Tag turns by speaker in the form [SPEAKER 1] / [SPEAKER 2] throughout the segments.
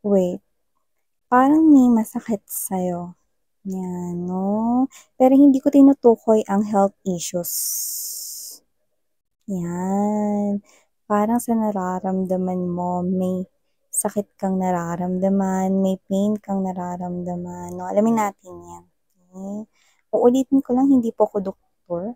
[SPEAKER 1] Wait, parang may masakit sa'yo. Yan, 'no? Pero hindi ko tinutukoy ang health issues. Yan. Parang sa nararamdaman mo, may sakit kang nararamdaman, may pain kang nararamdaman, 'no? Alamin natin 'yan, okey? Uulitin ko lang, hindi po ako doktor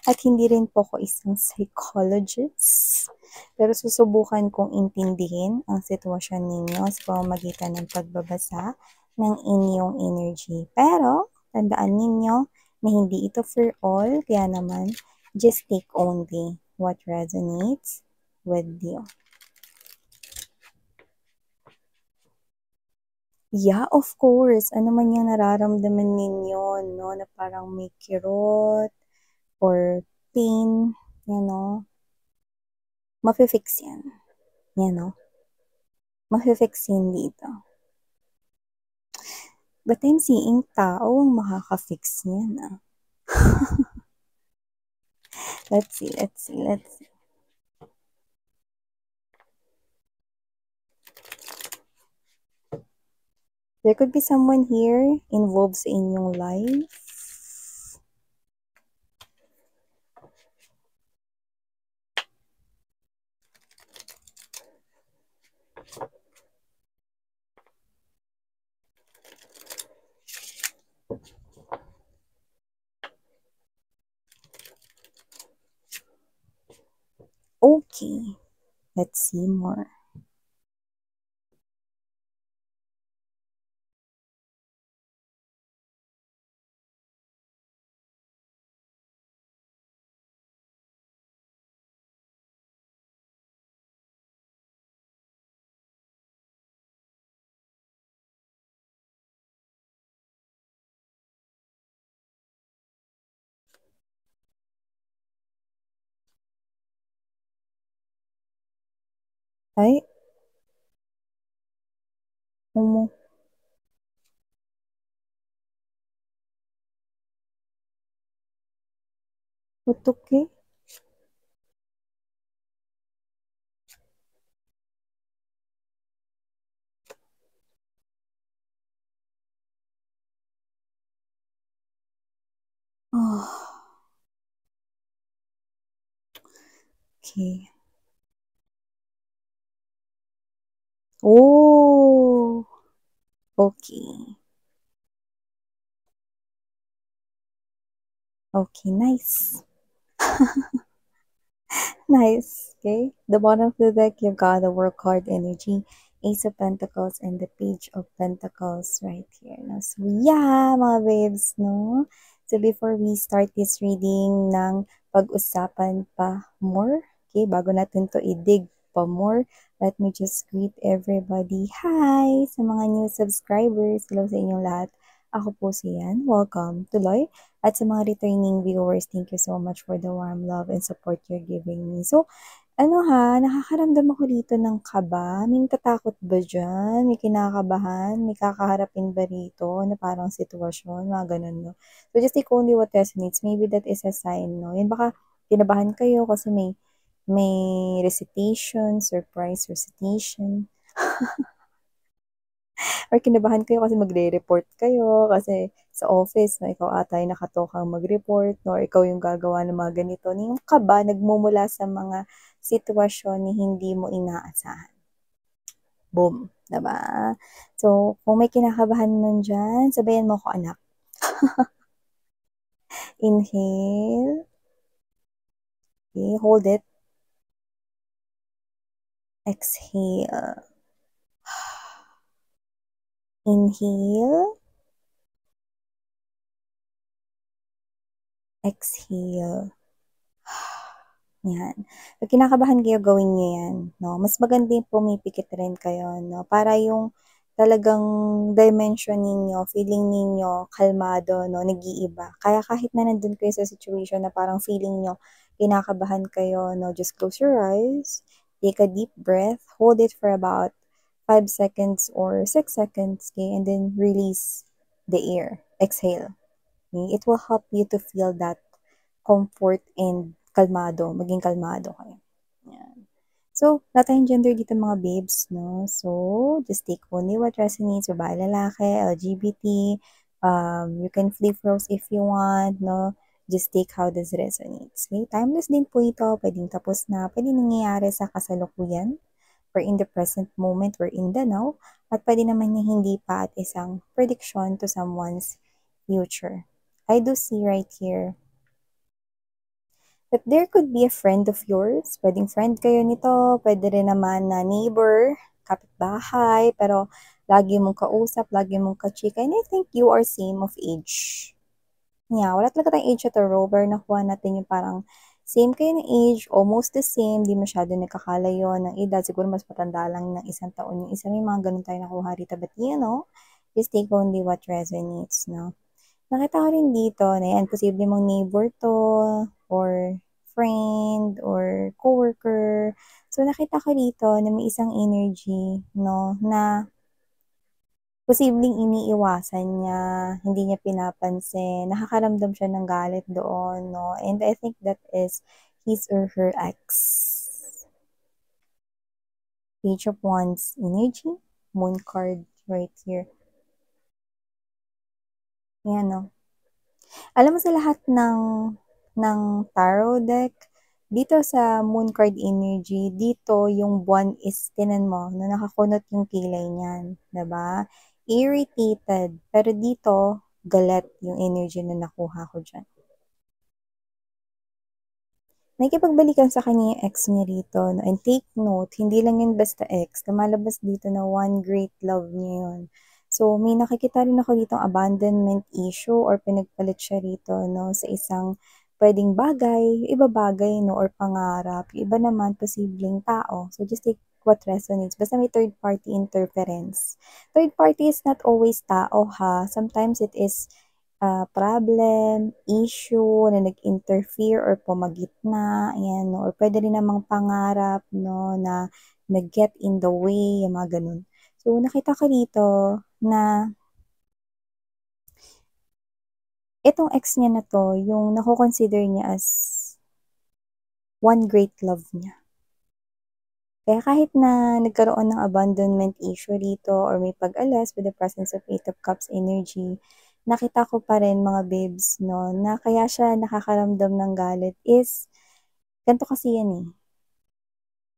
[SPEAKER 1] at hindi rin po ako isang psychologist. Pero susubukan kong intindihin ang sitwasyon ninyo sa pamamagitan ng pagbabasa ng inyong energy. Pero tandaan ninyo na hindi ito for all, kaya naman just take only what resonates with you. Yeah, of course. Ano man yung nararamdaman ninyo, no, na parang may kirot or pain, mafi-fix yan. Yan, no? Mafi-fix yan dito. But I'm seeing tao ang makaka-fix niyan, ah. Let's see, let's see, let's see. There could be someone here involved sa inyong life. Okay, let's see more. Ay, umu Putok eh. Oh, okay. Oh, okay. Okay, nice. Nice. Okay. The bottom of the deck, you've got the work hard energy, Ace of Pentacles, and the Page of Pentacles right here. No? So, yeah, mga babes, no? So, before we start this reading ng pag-usapan pa more, okay, bago natin to i-dig pa more, let me just greet everybody. Hi! Sa mga new subscribers, hello sa inyong lahat. Ako po si Yan. Welcome. Tuloy. At sa mga returning viewers, thank you so much for the warm love and support you're giving me. So, nakakaramdam ako dito ng kaba. May natatakot ba dyan? May kinakabahan? May kakaharapin ba rito na parang sitwasyon? Mga ganun, no? So, just take only what resonates. Maybe that is a sign, no? Yan baka kinabahan kayo kasi may recitation, surprise recitation. Or kinabahan kayo kasi magre-report kayo kasi sa office na ikaw ata ay nakatokang mag-report, no? Or ikaw yung gagawa ng mga ganito. Yung kaba nagmumula sa mga sitwasyon na hindi mo inaasahan. Boom, diba? So, kung may kinakabahan nun dyan, sabayan mo ko, anak. Inhale. Okay, hold it. Exhale. Inhale. Exhale. Yan. Pag kinakabahan kayo, gawin niyo yan, no? Mas maganda yung pumipikit rin kayo, no? Para yung talagang dimension ninyo, feeling ninyo, kalmado, no? Nag-iiba. Kaya kahit na nandun kayo sa situation na parang feeling nyo, kinakabahan kayo, no? Just close your eyes, take a deep breath, hold it for about 5 seconds or 6 seconds, okay? And then release the air. Exhale. Okay? It will help you to feel that comfort and maging kalmado kayo. Yan. So, wala tayong gender dito mga babes, no? So, just take only what resonates, babae, lalaki, LGBT, you can flip roles if you want, no? Just take how this resonates. Okay? Timeless din po ito, pwedeng tapos na, pwedeng nangyayari sa kasalukuyan, or in the present moment, or in the now, at pwede naman na hindi pa at isang prediction to someone's future. I do see right here that there could be a friend of yours. Pwedeng friend kayo nito, pwede rin naman na neighbor, kapitbahay, pero lagi mong kausap, lagi mong kachika, and I think you are same of age. Yeah, wala talaga tayong age at a rover. Nakuha natin yung parang same kayo ng age, almost the same, di masyado nagkakalayo ng edad. Siguro mas matanda lang ng isang taon yung isa. May mga ganun tayo nakuha rito. But you know, just take only what resonates, no? Nakita ko rin dito na yan, posible mong neighbor to, or friend, or coworker. So, nakita ko dito na may isang energy, no, na posibleng iniiwasan niya, hindi niya pinapansin, nakakaramdam siya ng galit doon, no, and I think that is his or her ex. Page of Wands energy, moon card right here. Yan, no. Alam mo sa lahat ng tarot deck, dito sa moon card energy, dito yung buwan is tinan mo, no, nakakunot yung kilay niyan, 'di ba? Irritated, pero dito galit yung energy na nakuha ko diyan. Nakikipagbalikan sa kanya yung ex niya rito, no? And take note, hindi lang yun basta ex, lumalabas dito na one great love niya yun. So, may nakikita rin ako dito abandonment issue or pinagpalit siya rito, no, sa isang pwedeng bagay, yung iba bagay, no, or pangarap, yung iba naman posibleng tao. So, just take what resonates. Basta may third party interference. Third party is not always tao, ha. Sometimes it is problem, issue na nag-interfere or pumagitna, ayan, no? Or pwede rin namang pangarap, no, na nag-get in the way, yung mga ganun. So, nakita ko dito na itong ex niya na to, yung nako-consider niya as one great love niya. Kaya kahit na nagkaroon ng abandonment issue dito or may pag-alas with the presence of Eight of Cups energy, nakita ko pa rin mga babes, no, na kaya siya nakakaramdam ng galit is, ganito kasi yan eh.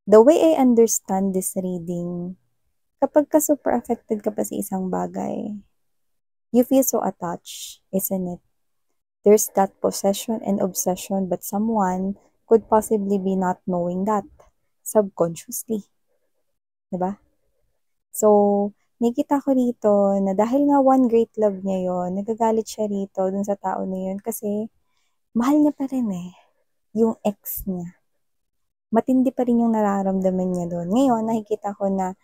[SPEAKER 1] The way I understand this reading, kapag ka super affected ka pa sa isang bagay, you feel so attached, isn't it? There's that possession and obsession, but someone could possibly be not knowing that subconsciously. Diba? So, nakita ko dito na dahil nga one great love niya yon, nagagalit siya rito dun sa tao na yun kasi mahal niya pa rin eh, yung ex niya. Matindi pa rin yung nararamdaman niya doon. Ngayon, nakikita ko na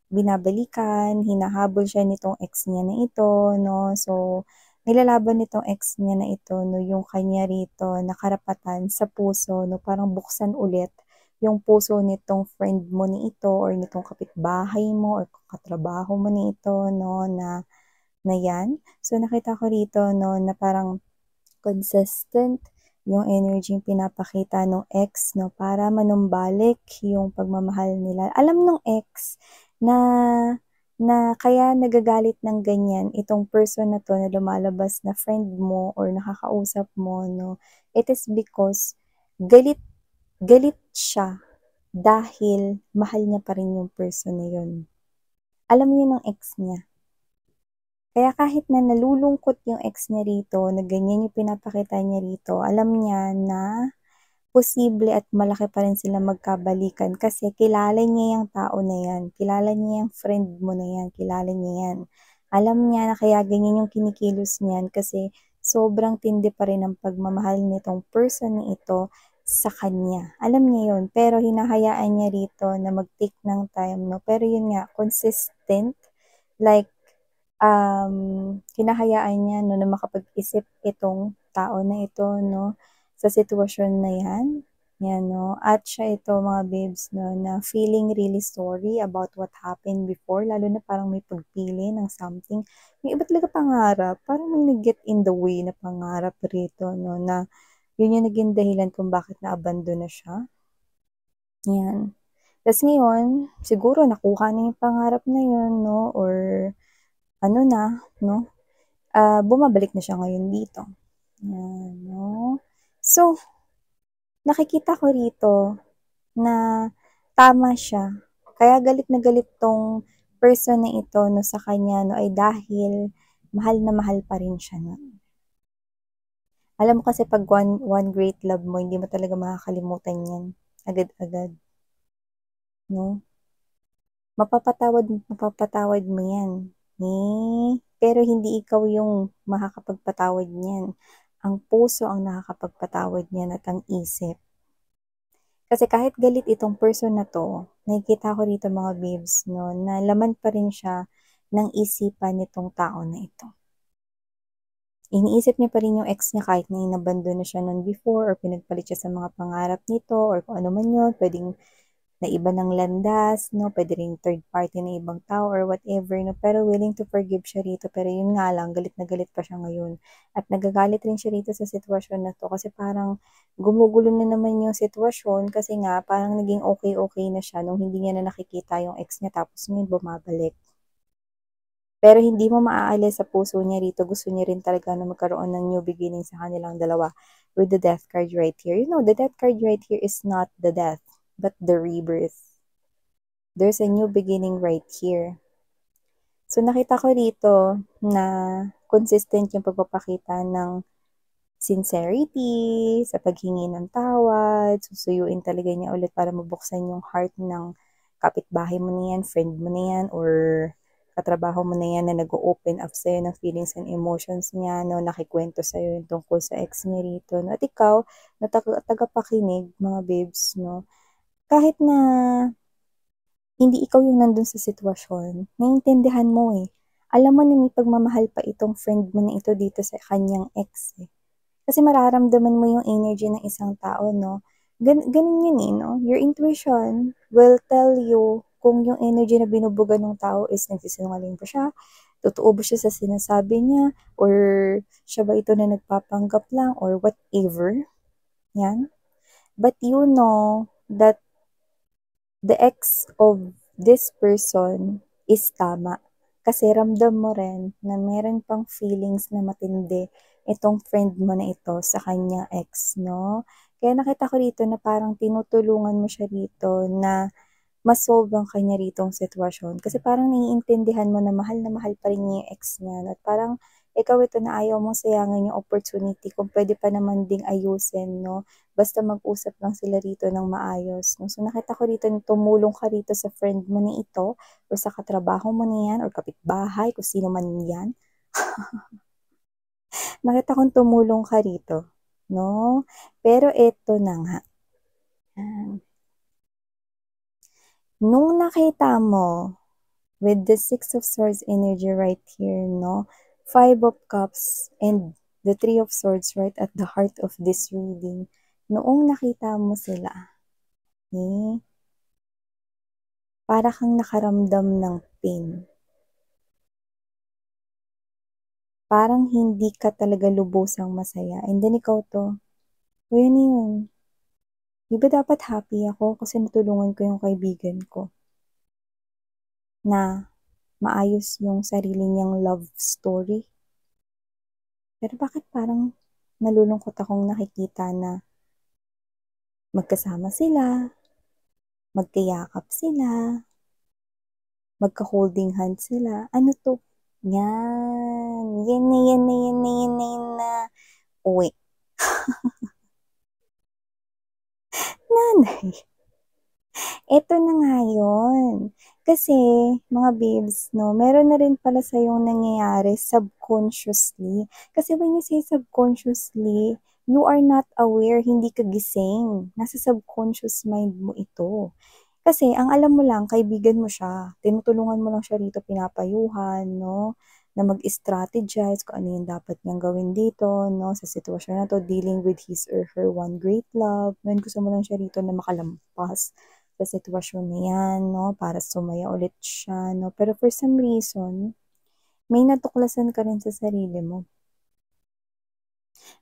[SPEAKER 1] binabalikan, hinahabol siya nitong ex niya na ito, no? So, nilalaban nitong ex niya na ito, no, yung kanya rito na karapatan sa puso, no, parang buksan ulit yung puso nitong friend mo ni ito or nitong kapitbahay mo or katrabaho mo ni ito, no, na yan. So, nakita ko rito, no, na parang consistent yung energy yung pinapakita ng ex, no, para manumbalik yung pagmamahal nila. Alam ng ex na kaya nagagalit ng ganyan itong person na to na lumalabas na friend mo or nakakausap mo, no, it is because galit galit siya dahil mahal niya pa rin yung person na yun. Alam niyo ng ex niya. Kaya kahit na nalulungkot yung ex niya rito, na ganyan yung pinapakita niya rito, alam niya na posible at malaki pa rin sila magkabalikan kasi kilala niya yung tao na yan, kilala niya yung friend mo na yan, kilala niya yan. Alam niya na kaya ganyan yung kinikilos niyan kasi sobrang tindi pa rin ang pagmamahal nitong person na ito sa kanya. Alam niya yun, pero hinahayaan niya rito na mag-take ng time, no? Pero yun nga, consistent, like, hinahayaan niya, no, na makapag-isip itong tao na ito, no, sa sitwasyon na yan. Yan, no. At siya ito, mga babes, no, na feeling really sorry about what happened before, lalo na parang may pagpili ng something. May iba talaga pangarap, parang may nag-get in the way na pangarap rito, no, na yun yung naging dahilan kung bakit na-abandon na siya. Yan. Tas ngayon, siguro nakuha na yung pangarap na yun, no? Or ano na, no? Bumabalik na siya ngayon dito. Yan, no? So, nakikita ko rito na tama siya. Kaya galit na galit tong person na ito no sa kanya no ay dahil mahal na mahal pa rin siya no. Alam mo kasi pag one great love mo, hindi mo talaga makakalimutan yan agad-agad, no? Mapapatawad mo yan. Pero hindi ikaw yung makakapagpatawad niyan. Ang puso ang nakakapagpatawad niyan at ang isip. Kasi kahit galit itong person na to, nakikita ko rito mga babes, no, na laman pa rin siya ng isipan nitong tao na ito. Iniisip niya pa rin yung ex niya kahit na inabandon na siya noon before or pinagpalit siya sa mga pangarap nito or kung ano man yun, pwedeng na iba ng landas, no? Pwede rin third party na ibang tao or whatever, no? Pero willing to forgive siya rito. Pero yun nga lang, galit na galit pa siya ngayon. At nagagalit rin siya rito sa sitwasyon na to kasi parang gumugulo na naman yung sitwasyon kasi nga parang naging okay-okay na siya nung hindi niya na nakikita yung ex niya tapos ngayon bumabalik. Pero hindi mo maaalis sa puso niya rito. Gusto niya rin talaga na magkaroon ng new beginning sa kanilang dalawa with the death card right here. You know, the death card right here is not the death, but the rebirth. There's a new beginning right here. So, nakita ko rito na consistent yung pagpapakita ng sincerity, sa paghingi ng tawad, susuyuin talaga niya ulit para mabuksan yung heart ng kapitbahay mo na yan, friend mo na yan, or katrabaho mo na yan na nag-open up sa'yo ng feelings and emotions niya, no, nakikwento sa'yo yung tungkol sa ex niya rito. No? At ikaw, na tagapakinig, mga babes, no, kahit na hindi ikaw yung nandun sa sitwasyon, naiintindihan mo eh. Alam mo na may pagmamahal pa itong friend mo na ito dito sa kanyang ex eh. Kasi mararamdaman mo yung energy ng isang tao, no? Ganun yun eh, no? Your intuition will tell you kung yung energy na binubuga ng tao is nagsisinungaling ba siya, totoo ba siya sa sinasabi niya, or siya ba ito na nagpapanggap lang, or whatever. Yan. But you know that the ex of this person is tama. Kasi ramdam mo rin na meron pang feelings na matindi itong friend mo na ito sa kanya ex, no? Kaya nakita ko rito na parang tinutulungan mo siya rito na ma-solve ang kanya ritong sitwasyon. Kasi parang naiintindihan mo na mahal pa rin niya yung ex niya. At parang ikaw ito na ayaw mong sayangin yung opportunity kung pwede pa naman ding ayusin, no? Basta mag-usap lang sila rito ng maayos, no? So nakita ko rito na tumulong ka rito sa friend mo na ito o sa katrabaho mo na yan or kapitbahay, kung sino man yan. Nakita kong tumulong ka rito, no? Pero eto na nga. Nung nakita mo, with the Six of Swords energy right here, no? Five of Cups and the Three of Swords right at the heart of this reading. Noong nakita mo sila, eh, para kang nakaramdam ng pain. Parang hindi ka talaga lubosang masaya. And then ikaw to, o yan yun. Di ba dapat happy ako kasi natulungan ko yung kaibigan ko na maayos yung sarili niyang love story? Pero bakit parang nalulungkot akong nakikita na magkasama sila, magkayakap sila, magka-holding hands sila. Ano to? Yan. Yan na, yan na, yan na, yan na, yan na. Uwi. Nanay. Eto na nga yun. Kasi, mga babes, no, meron na rin pala sa'yong nangyayari subconsciously. Kasi when you say subconsciously, you are not aware, hindi ka gising. Nasa subconscious mind mo ito. Kasi, ang alam mo lang, kaibigan mo siya. Tinutulungan mo lang siya rito, pinapayuhan, no? Na mag-strategize kung ano yung dapat niyang gawin dito, no? Sa sitwasyon na to, dealing with his or her one great love. Ngayon, gusto mo lang siya rito na makalampas sa sitwasyon na yan, no? Para sumaya ulit siya, no? Pero for some reason, may natuklasan ka rin sa sarili mo.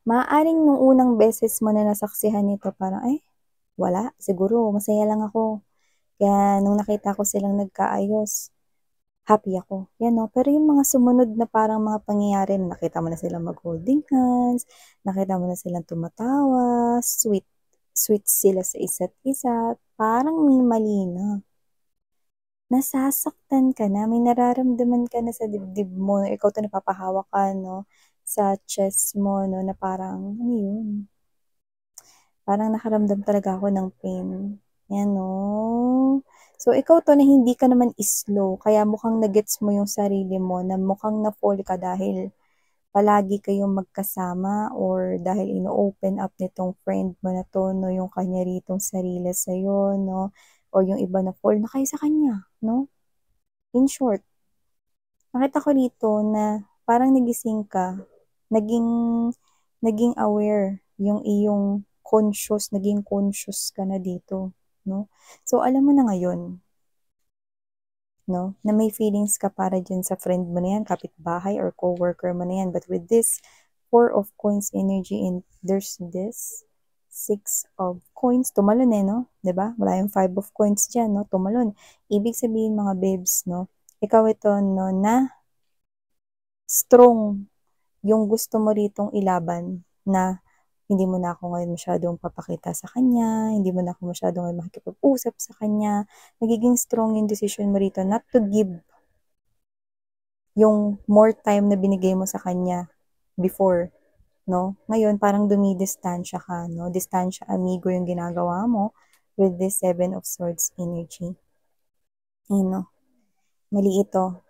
[SPEAKER 1] Maaaring nung unang beses mo na nasaksihan nito, parang, ay, wala, siguro, masaya lang ako. Kaya nung nakita ko silang nagkaayos, happy ako. Yan, no? Pero yung mga sumunod na parang mga pangyayari, nakita mo na silang mag-holding hands, nakita mo na silang tumatawa, sweet, sweet sila sa isa't isa, parang may mali na. Nasasaktan ka na, may nararamdaman ka na sa dibdib mo, ikaw to napapahawak ka, no? Sa chest mo, no? Na parang, ano yun? Parang nakaramdam talaga ako ng pain. Yan, no? So, ikaw to na hindi ka naman slow, kaya mukhang nagets mo yung sarili mo, na mukhang na-fall ka dahil palagi kayong magkasama or dahil ino-open up nitong friend mo na to, no, yung kanya ritong sarili sa'yo, no, or yung iba na fall na kayo sa kanya, no? In short, nakita ko dito na parang nagising ka, naging, naging aware yung iyong naging conscious ka na dito, no? So, alam mo na ngayon, no, na may feelings ka para dyan sa friend mo na yan, kapitbahay or coworker mo na yan. But with this Four of Coins energy and there's this Six of Coins, tumalon no? 'Di ba? Wala yung Five of Coins dyan, no? Tumalon. Ibig sabihin mga babes, no? Ikaw ito, no, na strong yung gusto mo ritong ilaban na hindi mo na ako ngayon masyadong papakita sa kanya, hindi mo na ako masyadong ngayon makikipag-usap sa kanya, nagiging strong yung decision mo rito not to give yung more time na binigay mo sa kanya before, no? Ngayon, parang dumidistansya ka, no? Distansya amigo yung ginagawa mo with this Seven of Swords energy. Ayun, no? Mali ito.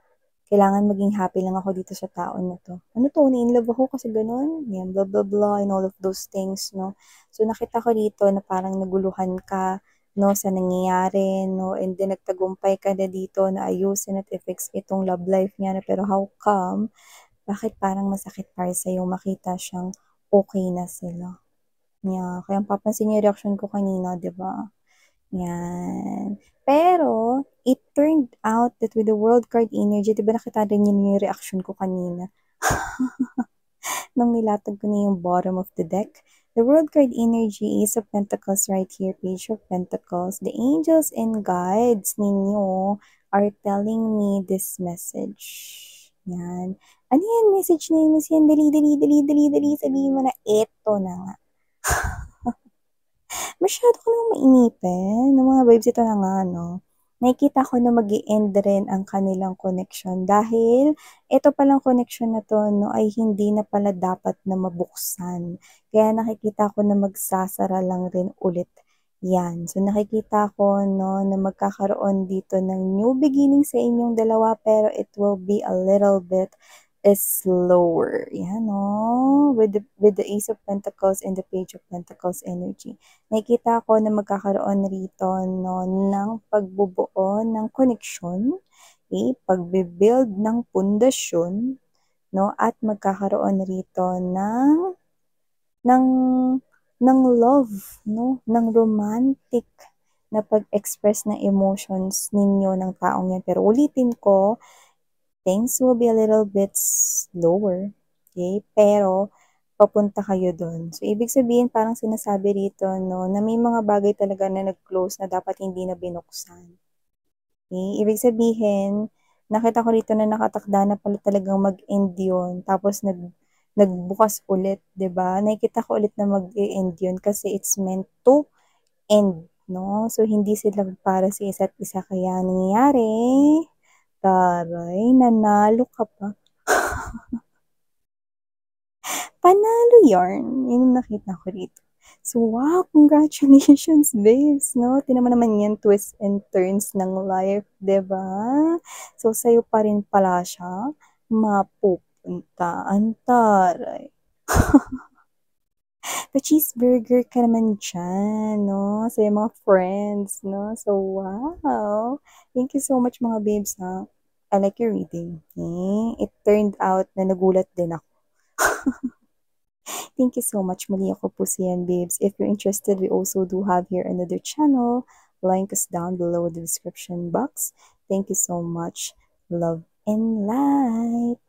[SPEAKER 1] Kailangan maging happy lang ako dito sa tao na to. Ano to? Ni-inlove ako kasi ganun. Yan, blah, blah, blah, and all of those things, no? So, nakita ko dito na parang naguluhan ka, no, sa nangyayari, no? And then, nagtagumpay ka na dito na ayusin at i-fix itong love life niya na pero how come? Bakit parang masakit para sa'yo makita siyang okay na sila? Yeah, kaya papansin niyo yung reaction ko kanina, di ba? Yan. Pero, it turned out that with the World card energy, di ba nakita rin yun yung reaction ko kanina? Nung nilatag ko na yung bottom of the deck. The World card energy, Ace of Pentacles right here, Page of Pentacles. The angels and guides ninyo are telling me this message. Yan. Ano yan? Message na yun? Yan, dali, dali, dali, dali, dali. Sabihin mo na, eto na nga. Masyado ko nang mainipin. Ng mga vibes ito na nga, no? Nakikita ko na mag end rin ang kanilang connection dahil ito palang connection na to, no, ay hindi na pala dapat na mabuksan. Kaya nakikita ko na magsasara lang rin ulit yan. So nakikita ko, no, na magkakaroon dito ng new beginning sa inyong dalawa pero it will be a little bit slower. Yan, no? With the Ace of Pentacles and the Page of Pentacles energy. Nakikita ko na magkakaroon rito, no, ng pagbubuo ng connection, okay? Pagbibuild ng pundasyon, no, at magkakaroon rito ng ng love, no, ng romantic na pag-express ng emotions ninyo ng taong yan. Pero ulitin ko, things will be a little bit slower, okay? Pero, papunta kayo doon. So, ibig sabihin, parang sinasabi rito, no, na may mga bagay talaga na nag-close na dapat hindi na binuksan. Okay? Ibig sabihin, nakita ko rito na nakatakda na pala talagang mag-end yun. Tapos, nagbukas ulit, 'di ba? Nakikita ko ulit na mag-e-end yun kasi it's meant to end, no? So, hindi sila para sa isa't isa. Kaya, nangyayari, taray, nanalo ka pa. Panalo yarn. Yun yung nakita ko dito. So, wow, congratulations, babes, no? Tinan mo naman yan, twists and turns ng life, ba diba? So, sa'yo pa rin pala siya mapupunta. Antaray. Pa-cheeseburger ka naman dyan, no? Sa mga friends, no? So, wow. Thank you so much, mga babes, ha? I like your reading. Okay? It turned out na nagulat din ako. Thank you so much. Muli ako po si Yan, babes. If you're interested, we also do have here another channel. Link is down below the description box. Thank you so much. Love and light.